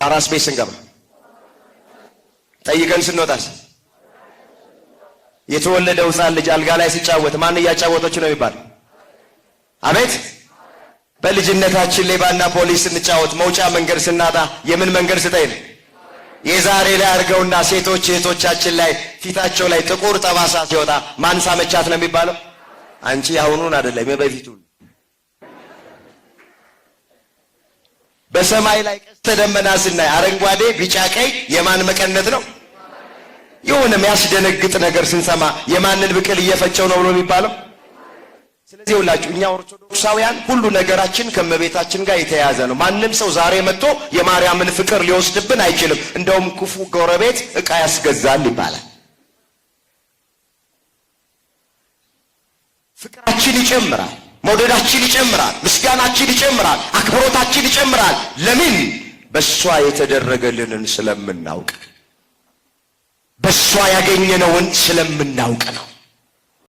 አራስ ቤት ስንገባ ጠይቀን ስንወጣስ የተወለደው ሕፃን ልጅ አልጋ ላይ ሲጫወት ማን እያጫወተች ነው የሚባል? አቤት። በልጅነታችን ሌባና ፖሊስ ስንጫወት መውጫ መንገድ ስናጣ የምን መንገድ ስጠይን? የዛሬ ላይ አድርገውና ሴቶች እህቶቻችን ላይ ፊታቸው ላይ ጥቁር ጠባሳ ሲወጣ ማን ሳመቻት ነው የሚባለው? አንቺ አሁኑን አይደለም የበፊቱን። በሰማይ ላይ ቀስተ ደመና ስናይ አረንጓዴ ቢጫ ቀይ የማን መቀነት ነው? የሆነ የሚያስደነግጥ ነገር ስንሰማ የማንን ብቅል እየፈጨው ነው ብሎ የሚባለው? ስለዚህ ሁላችሁ እኛ ኦርቶዶክሳውያን ሁሉ ነገራችን ከመቤታችን ጋር የተያያዘ ነው። ማንም ሰው ዛሬ መጥቶ የማርያምን ፍቅር ሊወስድብን አይችልም። እንደውም ክፉ ጎረቤት ዕቃ ያስገዛል ይባላል። ፍቅራችን ይጨምራል፣ መውደዳችን ይጨምራል፣ ምስጋናችን ይጨምራል፣ አክብሮታችን ይጨምራል። ለምን? በሷ የተደረገልንን ስለምናውቅ፣ በሷ ያገኘነውን ስለምናውቅ ነው።